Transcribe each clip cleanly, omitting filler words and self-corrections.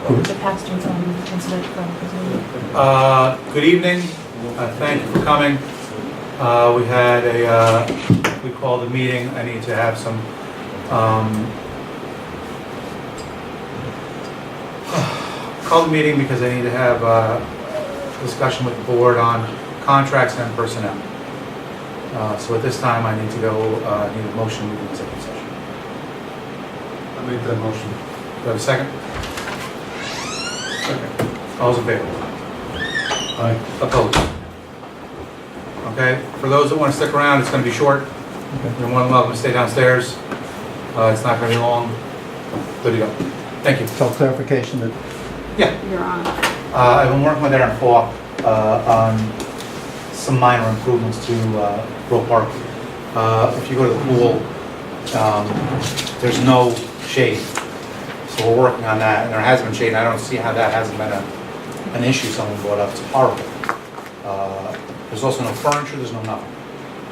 The Paxton incident from Good evening. Thank you for coming. We had we called a meeting. I need to have some, called a meeting because I need to have a discussion with the board on contracts and personnel. So at this time, I need to go, need a motion to executive session. I make that motion. Do I have a second? Second. All those in favor? Aye. Opposed? Okay, for those that want to stick around, it's going to be short. You're more than welcome to stay downstairs. It's not going to be long. Good to go. Thank you. So clarification that Yeah, you're on. I've been working with Aaron Falk on some minor improvements to Roe Park. If you go to the pool, there's no shade. So we're working on that, and there has been shade, and I don't see how that hasn't been an issue someone brought up. It's horrible. There's also no furniture, there's no nothing.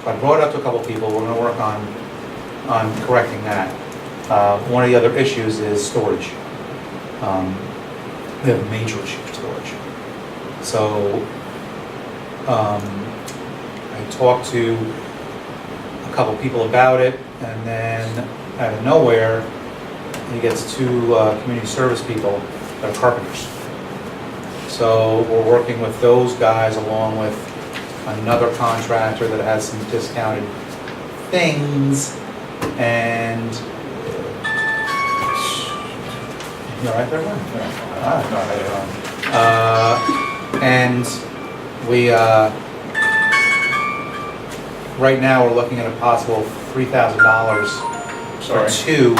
So I brought it up to a couple people. We're going to work on correcting that. One of the other issues is storage. We have a major issue with storage. So I talked to a couple people about it, and then out of nowhere, he gets two community service people that are carpenters. So we're working with those guys along with another contractor that has some discounted things, and you all right there, Glenn? And we right now we're looking at a possible $3,000 for two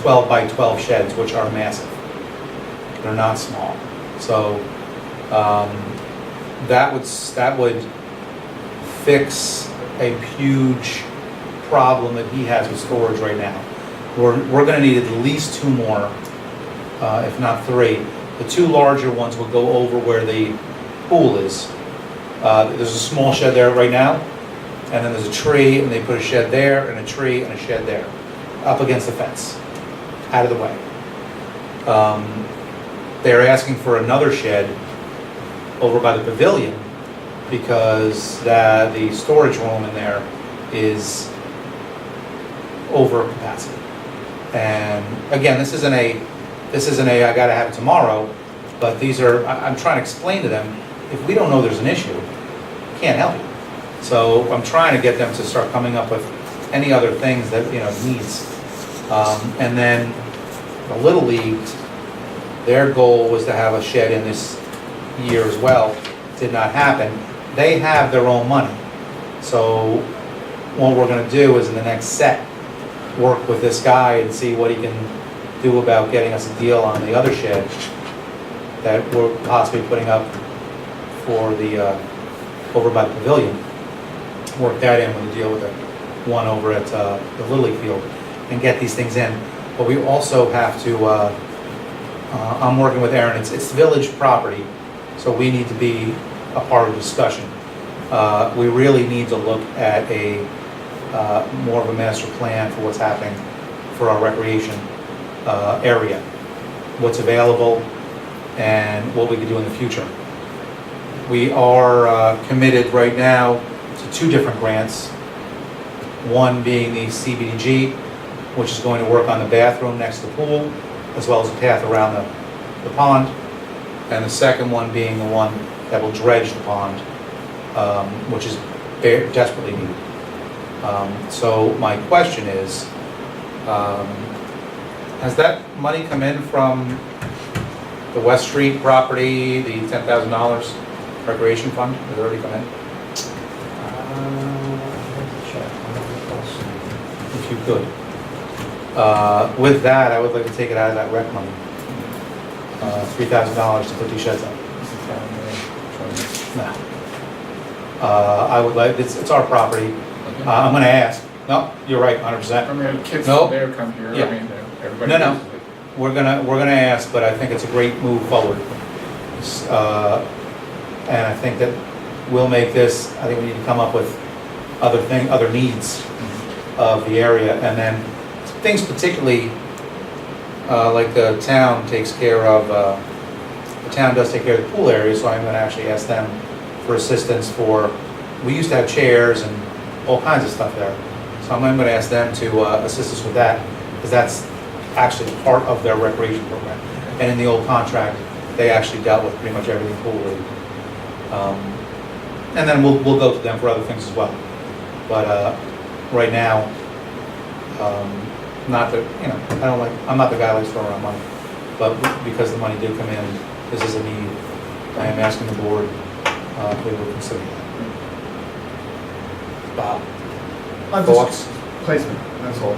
12 by 12 sheds, which are massive. They're not small. So that would fix a huge problem that he has with storage right now. We're going to need at least two more, if not three. The two larger ones will go over where the pool is. There's a small shed there right now, and then there's a tree, and they put a shed there, and a tree, and a shed there, up against the fence, out of the way. They're asking for another shed over by the pavilion because the storage room in there is over capacity. And again, this isn't a I gotta have it tomorrow, but these are, I'm trying to explain to them, if we don't know there's an issue, we can't help you. So I'm trying to get them to start coming up with any other things that, needs. And then the Little League, their goal was to have a shed in this year as well. Did not happen. They have their own money. So what we're gonna do is in the next set, work with this guy and see what he can do about getting us a deal on the other shed that we're possibly putting up for the, over by the pavilion. Work that in with a deal with the one over at the Little League field and get these things in. But we also have to, I'm working with Aaron, it's village property, so we need to be a part of the discussion. We really need to look at more of a master plan for what's happening for our recreation area, what's available, and what we could do in the future. We are committed right now to two different grants, one being the CBDG, which is going to work on the bathroom next to the pool, as well as a path around the pond, and the second one being the one that will dredge the pond, which is desperately needed. So my question is, has that money come in from the West Street property, the $10,000 recreation fund? Has it already come in? If you could. With that, I would like to take it out of that rec money. $3,000 to put these sheds up. No. I would like, it's our property. I'm gonna ask. No, you're right, 100%. I mean, kids Nope. from there come here, Yeah. I mean, everybody. No. uses it. We're gonna ask, but I think it's a great move forward. And I think that we'll make this, I think we need to come up with other needs of the area, and then things particularly like the town takes care of, the town does take care of the pool area, so I'm gonna actually ask them for assistance for, we used to have chairs and all kinds of stuff there. So I'm gonna ask them to assist us with that, because that's actually part of their recreation program. And in the old contract, they actually dealt with pretty much everything pool related. And then we'll go to them for other things as well. But right now, not that, you know, I'm not the guy who likes throwing around money. But because the money did come in, this is a need. I am asking the board if they would consider that. Bob, I'm thoughts? just placement, that's all,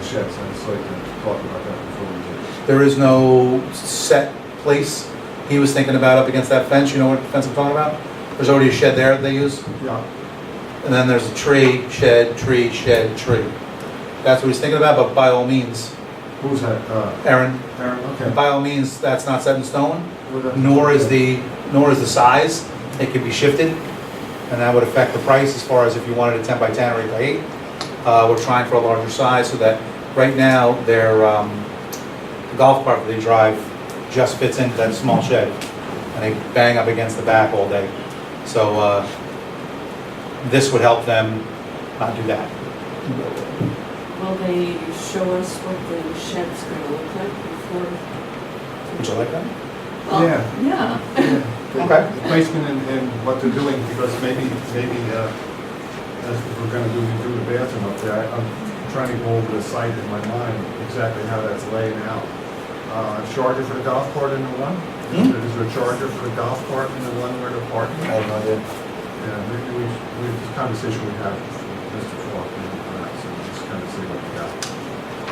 sheds, I'd just like to talk about that before we do. There is no set place he was thinking about up against that fence. You know what fence I'm talking about? There's already a shed there that they use. Yeah, And then there's a tree, shed, tree, shed, tree. That's what he's thinking about, but by all means, who's that, Aaron, Aaron, okay. by all means, that's not set in stone, Where the- nor is the size. It can be shifted, and that would affect the price as far as if you wanted a 10 by 10 or 8 by 8. We're trying for a larger size so that right now their the golf cart that they drive just fits into that small shed, and they bang up against the back all day. So this would help them not do that. Will they show us what the shed's gonna look like before? Would you like that? Well, Yeah. Yeah. Yeah, the- Okay. The placement and what they're doing, because maybe, as we're gonna do the bathroom up there, I'm trying to go over the site in my mind, exactly how that's laid out. Charger for the golf cart in the one? Hmm? Is there a charger for the golf cart in the one where they're parking? I have no idea. Yeah, maybe the conversation we had with Mr. Falk, so just kind of see what we got.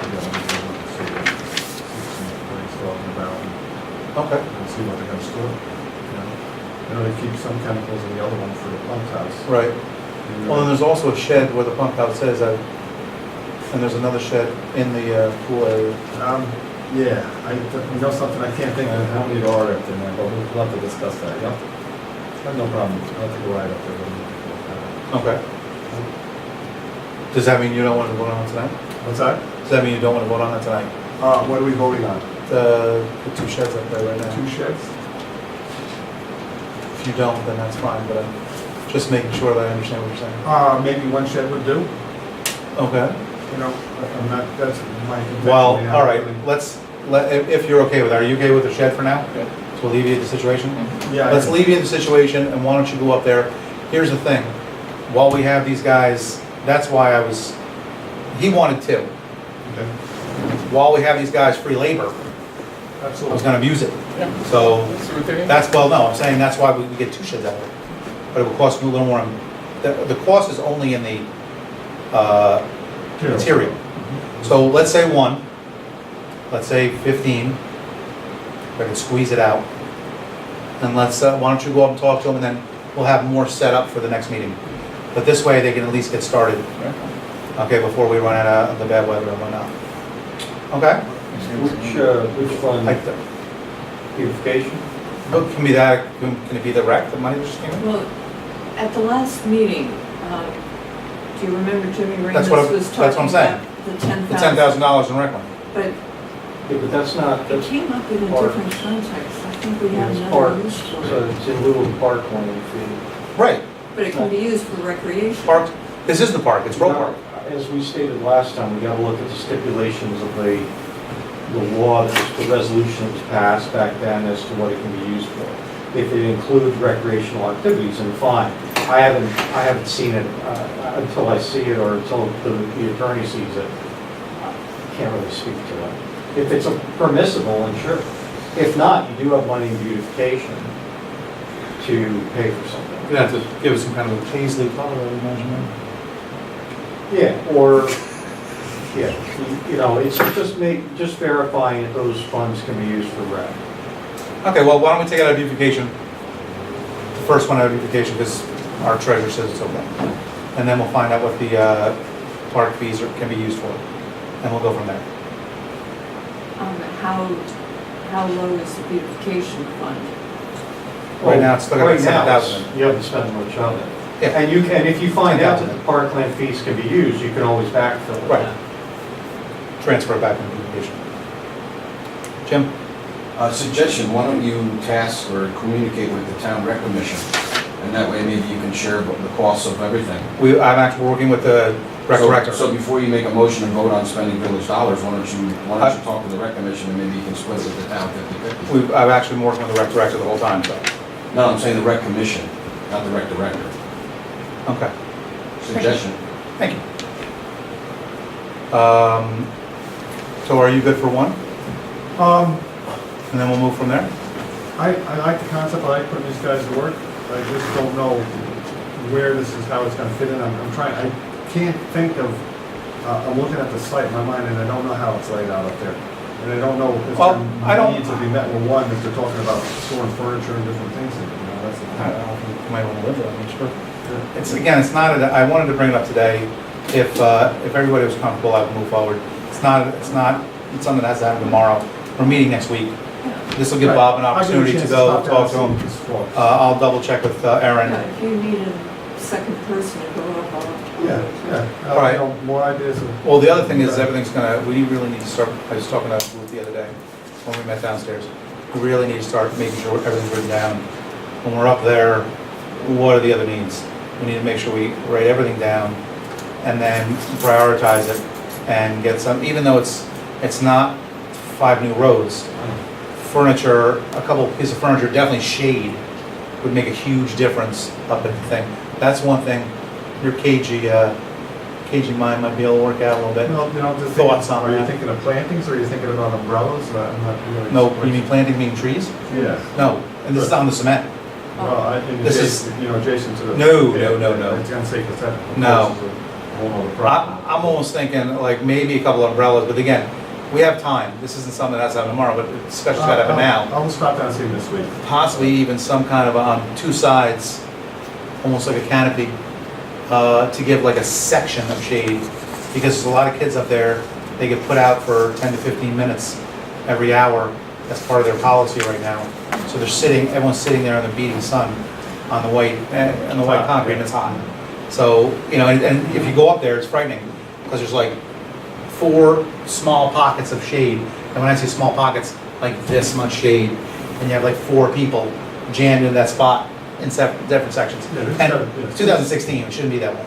You know, see what he's talking about, Okay. and see what they're gonna store. You know, I know they keep some chemicals in the other one for the pump house. Right. And, Well, and there's also a shed where the pump house is, and there's another shed in the pool area. Yeah, you know something, I can't think of how many there are up there now, but we'll have to discuss that, yeah? I have no problem, I'll take a ride up there. Okay. Does that mean you don't want to vote on it tonight? What's that? Does that mean you don't want to vote on it tonight? What are we voting on? The two sheds up there right now. Two sheds? If you don't, then that's fine, but I'm just making sure that I understand what you're saying. Maybe one shed would do, Okay. you know, I'm not, that's my. Well, contention. all right, if you're okay with it, are you okay with the shed for now? To alleviate the situation? Yeah. Let's alleviate the situation, and why don't you go up there? Here's the thing, while we have these guys, that's why he wanted two. Okay. While we have these guys free labor, I was Absolutely. gonna abuse it. So, that's, well, no, I'm saying that's why we get two sheds out of it. But it would cost you a little more, the cost is only in the material. So let's say one, let's say 15, if I can squeeze it out. And why don't you go up and talk to them, and then we'll have more set up for the next meeting. But this way, they can at least get started, okay, before we run out of the bad weather and whatnot. Okay? Which fund? Like, Beautification? can it be the rec, the money that just came in? Well, at the last meeting, do you remember Jimmy That's Ramos what I'm- was that's what I'm talking saying. about the 10,000? The $10,000 in rec money. But Yeah, but that's not, it that's, came up in a Park. different context. I think we have it's another park, use for so it. it's in lieu of park land fee. Right, But it can be used for recreation. park, this is the park, it's Roe Park. As we stated last time, we gotta look at the stipulations of the law, the resolution that was passed back then as to what it can be used for. If it includes recreational activities, then fine. I haven't seen it until I see it or until the attorney sees it. I can't really speak to it. If it's permissible, then sure. If not, you do have money in beautification to pay for something. You're gonna have to give us some kind of a paisley color, I would imagine. Yeah, or, yeah, you know, it's just verifying that those funds can be used for rec. Okay, well, why don't we take it out of beautification? The first one out of beautification, because our treasurer says it's okay. And then we'll find out what the park fees can be used for, and we'll go from there. How low is the beautification fund? Right now, it's still got Right now, 7,000. You haven't spent much of it. Yeah. And if you find out that 10,000. the parkland fees can be used, you can always backfill Right. that. Transfer it back into beautification. Jim? Suggestion, why don't you task or communicate with the town rec commission? And that way maybe you can share the costs of everything. I'm actually working with the rec director. So before you make a motion and vote on spending village dollars, why don't you talk to the rec commission and maybe you can split it with the town 50/50? I've actually been working with the rec director the whole time, so, No, I'm saying the rec commission, not the rec director. okay, Suggestion. thank you. So are you good for one? And then we'll move from there? I like the concept, I like putting these guys to work, I just don't know where this is, how it's gonna fit in, I'm trying, I can't think of, I'm looking at the site in my mind, and I don't know how it's laid out up there. And I don't know if Well, I there don't- needs to be met with one, if they're talking about storing furniture and different things, in it, you know, that's the I thing. don't know if you might want to live there, I'm not sure. It's, again, it's not, I wanted to bring it up today, if everybody was comfortable, I would move forward. It's something that has to happen tomorrow, we're meeting next week. This will give Bob an I'll give you a opportunity to chance go stop down talk to and him. see this floor. I'll double check with Aaron. Yeah, if you need a second person to go up, Yeah, All right. you know, more ideas of. Well, the other thing is, we really need to start, I was talking to Ruth the other day, when we met downstairs. We really need to start making sure everything's written down. When we're up there, what are the other needs? We need to make sure we write everything down and then prioritize it and get some, even though it's not 5 new roads, furniture, a couple pieces of furniture, definitely shade would make a huge difference up at the thing. That's one thing, your cagey mind might be able to work out a little bit. No, you know, just Thoughts thinking, on are you that? thinking of plantings, or are you thinking about umbrellas? I'm not really. No, you mean planting, mean trees? Yeah. No, and this is on the cement. Well, I think This is- adjacent to the. No. It's unsafe to set. No. This is a whole other problem. I'm almost thinking like maybe a couple of umbrellas, but again, we have time. This isn't something that's happening tomorrow, but the discussion's gotta happen now. I'll stop down and see him this week. Possibly even some kind of on 2 sides, almost like a canopy, to give like a section of shade. Because there's a lot of kids up there, they get put out for 10 to 15 minutes every hour. That's part of their policy right now. So they're sitting, everyone's sitting there in the beating sun on the white concrete, and it's hot. So, you know, and if you go up there, it's frightening, because there's like 4 small pockets of shade. And when I say small pockets, like this much shade, and you have like 4 people jammed in that spot in different sections. Yeah, this is And gotta- yeah. it's 2016, it shouldn't be that way.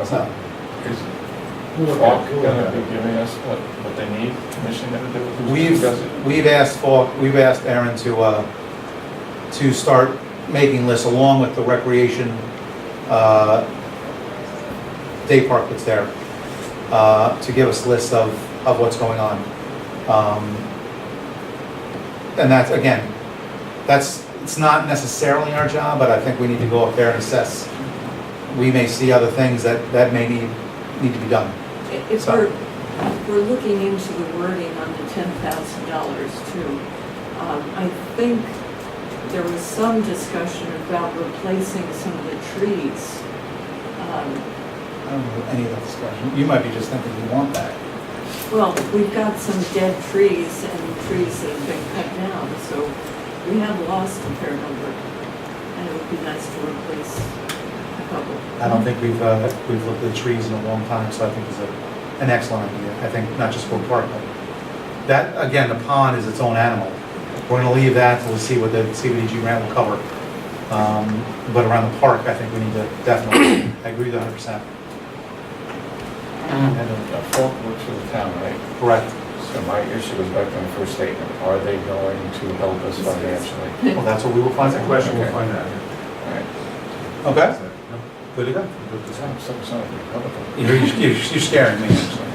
So, We'll look Falk at it. We'll look gonna at be it. giving us what they need, commission gonna do? Who's does it? we've asked Aaron to start making lists along with the recreation, day park that's there, to give us lists of what's going on. And that's, again, it's not necessarily our job, but I think we need to go up there and assess. We may see other things that may need to be done. if So- we're looking into the wording on the $10,000 too. I think there was some discussion about replacing some of the trees. I don't know any of that discussion. You might be just thinking you want that. Well, we've got some dead trees and trees that have been cut down, so we have lost a fair number. And it would be nice to replace a couple. I don't think we've looked at the trees in a long time, so I think it's an excellent idea. I think not just for park, but that, again, the pond is its own animal. We're gonna leave that till we see what the CBDG grant will cover. But around the park, I think we need to definitely, I agree with 100%. And Falk works for the town, right? Correct. So my issue was back to my first statement, are they going to help us financially? Well, that's what we will find That's a out. question, we'll Okay. find out. All right. Okay, good to go. Some Republican. You're scaring me, actually.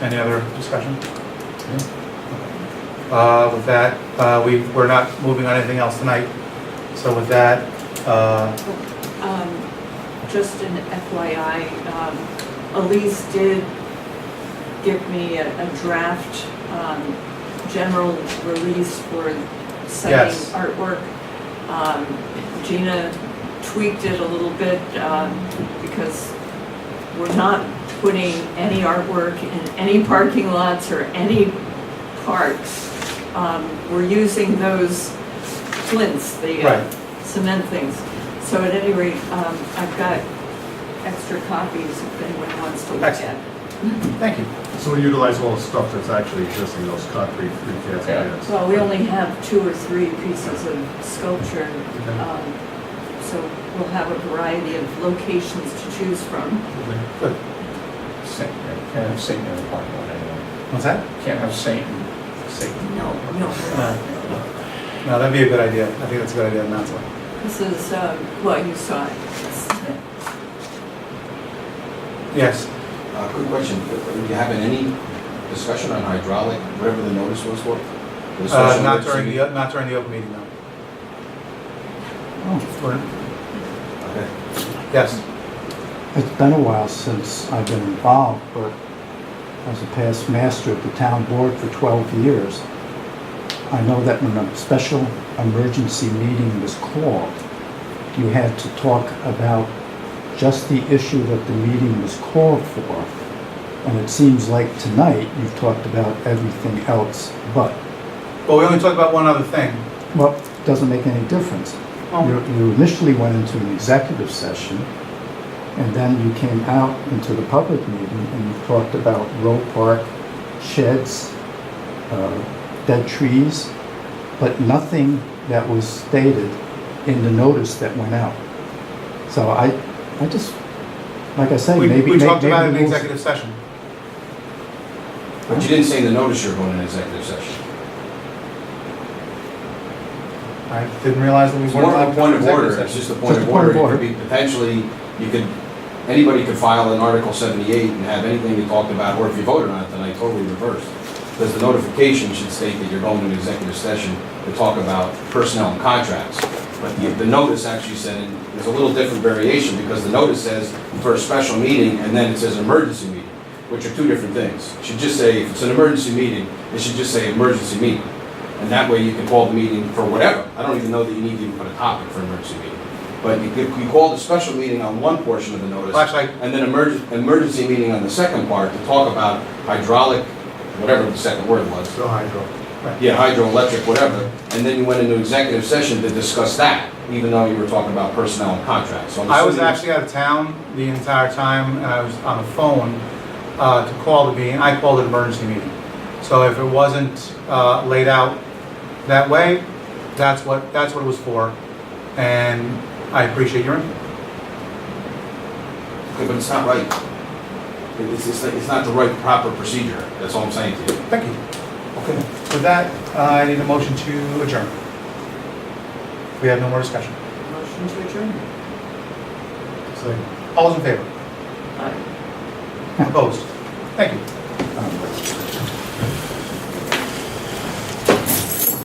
Any other discussion? With that, we're not moving on anything else tonight. So with that, Just an FYI, Elise did give me a draft, general release for sending Yes. artwork. Gina tweaked it a little bit, because we're not putting any artwork in any parking lots or any parks. We're using those flints, the Right. cement things. So at any rate, I've got extra copies if anyone wants to look Excellent. at. thank you. So we utilize all the stuff that's actually existing, those concrete precast Yeah. pads. Well, we only have 2 or 3 pieces of sculpture, so we'll have a variety of locations to choose from. Good. Saint, can't have Satan in the parking lot anyway. What's that? Can't have Satan. No, no. No, that'd be a good idea. I think that's a good idea, and that's why. This is, well, you saw it. Yes. Quick question, are you having any discussion on hydraulic, whatever the notice was for? The special Not emergency during the open meeting, no. We're- Okay. Yes. It's been a while since I've been involved, but as a past master of the town board for 12 years, I know that when a special emergency meeting was called, you had to talk about just the issue that the meeting was called for. And it seems like tonight you've talked about everything else but. Well, we only talked about one other thing. Well, it doesn't make any difference. You initially went into an executive session, and then you came out into the public meeting and you talked about row park, sheds, dead trees, but nothing that was stated in the notice that went out. So I just, like I said, We maybe talked about it in maybe we'll- executive session. But you didn't say in the notice you're going in executive session. I didn't realize that we It's weren't more allowed of to a go point into of order, executive it's session. just a point Just of a point order. of It order. could be potentially, you could, anybody could file an Article 78 and have anything you talked about, or if you voted on it tonight, totally reversed. Because the notification should state that you're going to an executive session to talk about personnel and contracts. But the notice actually said, and there's a little different variation, because the notice says for a special meeting, and then it says emergency meeting, which are 2 different things. It should just say, if it's an emergency meeting, it should just say emergency meeting. And that way you can call the meeting for whatever. I don't even know that you need to even put a topic for emergency meeting. But you call the special meeting on one portion of the notice, Well, actually, and then emergency meeting on the second part to talk about hydraulic, whatever the second word was. Still hydro. Yeah, hydroelectric, whatever. And then you went into executive session to discuss that, even though you were talking about personnel and contracts. So I'm I was assuming- actually out of town the entire time, and I was on the phone to call the meeting. I called it an emergency meeting. So if it wasn't laid out that way, that's what it was for. And I appreciate your input. Okay, but it's not right. It's not the right, proper procedure. That's all I'm saying to you. Thank you. Okay. With that, I need a motion to adjourn. We have no more discussion. Motion to adjourn. So, All those in favor? Aye. Opposed? Thank you.